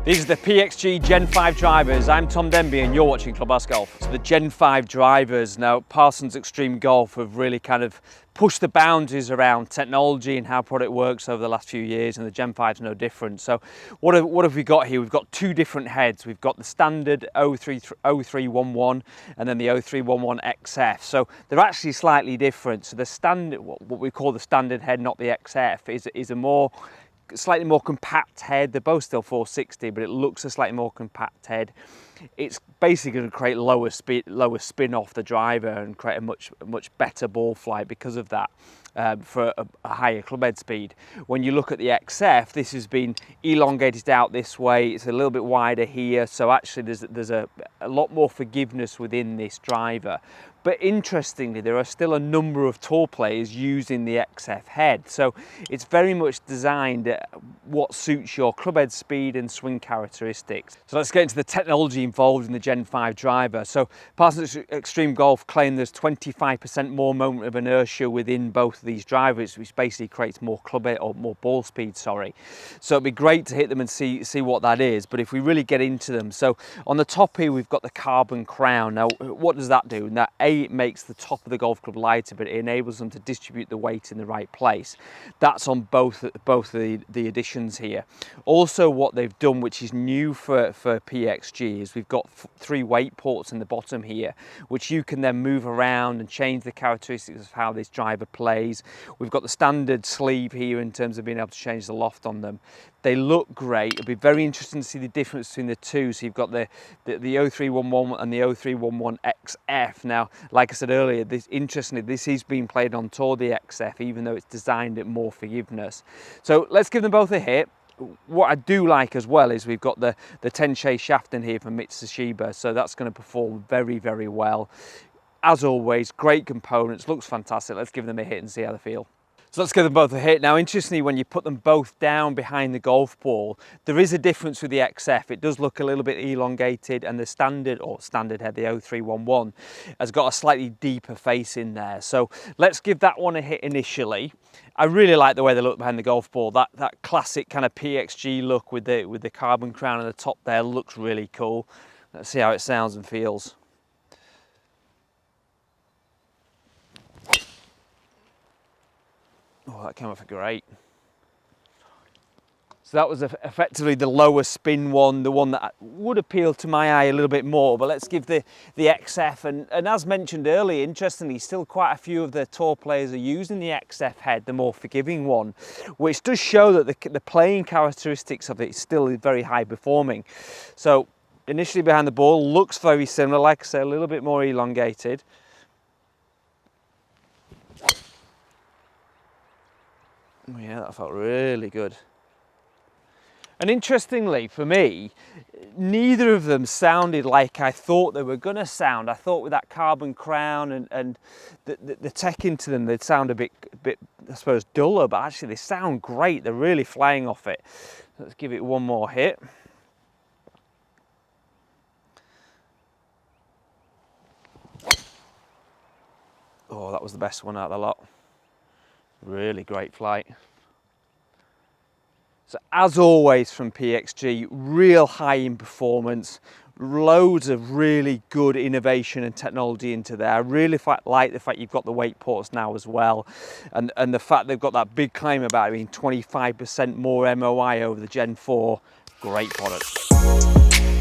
These are the PXG GEN5 Drivers. I'm Tom Denby and you're watching Clubhouse Golf. So the GEN5 Drivers, now Parsons Extreme Golf have really kind of pushed the boundaries around technology and how product works over the last few years, and the GEN5 is no different. So what have we got here? We've got two different heads. We've got the standard 0311 and then the 0311 XF. So they're actually slightly different. So the standard, what we call the standard head, not the XF, is a slightly more compact head. They're both still 460, but it looks a slightly more compact head. It's basically going to create lower spin off the driver and create a much better ball flight because of that, for a higher clubhead speed. When you look at the XF, this has been elongated out this way. It's a little bit wider here, so actually there's a lot more forgiveness within this driver. But interestingly, there are still a number of tour players using the XF head. So it's very much designed what suits your clubhead speed and swing characteristics. So let's get into the technology involved in the GEN5 driver. So Parsons Extreme Golf claim there's 25% more moment of inertia within both of these drivers, which basically creates more clubhead or more ball speed, sorry. So it'd be great to hit them and see what that is. But if we really get into them, so on the top here, we've got the carbon crown. Now, what does that do? Now, it makes the top of the golf club lighter, but it enables them to distribute the weight in the right place. That's on both of the additions here. Also, what they've done, which is new for PXG, is we've got 3 weight ports in the bottom here, which you can then move around and change the characteristics of how this driver plays. We've got the standard sleeve here in terms of being able to change the loft on them. They look great. It'll be very interesting to see the difference between the two. So you've got the 0311 and the 0311 XF. Now, like I said earlier, interestingly, this is being played on tour, the XF, even though it's designed at more forgiveness. So let's give them both a hit. What I do like as well is we've got the 10-shade shaft in here from Mitsubishi, so that's going to perform very, very well. As always, great components, looks fantastic. Let's give them a hit and see how they feel. So let's give them both a hit. Now, interestingly, when you put them both down behind the golf ball, there is a difference with the XF. It does look a little bit elongated, and the standard head, the 0311, has got a slightly deeper face in there. So let's give that one a hit initially. I really like the way they look behind the golf ball. That classic kind of PXG look with the carbon crown on the top there looks really cool. Let's see how it sounds and feels. Oh, that came off great. So that was effectively the lower spin one, the one that would appeal to my eye a little bit more. But let's give the XF, and as mentioned earlier, interestingly, still quite a few of the tour players are using the XF head, the more forgiving one, which does show that the playing characteristics of it is still very high performing. So initially behind the ball, looks very similar, like I said, a little bit more elongated. Oh yeah, that felt really good. And interestingly for me, neither of them sounded like I thought they were going to sound. I thought with that carbon crown and the tech into them, they'd sound a bit, I suppose, duller, but actually they sound great. They're really flying off it. Let's give it one more hit. Oh, that was the best one out of the lot. Really great flight. So as always from PXG, real high in performance, loads of really good innovation and technology into there. I really like the fact you've got the weight ports now as well, and the fact they've got that big claim about it being 25% more MOI over the Gen 4. Great product.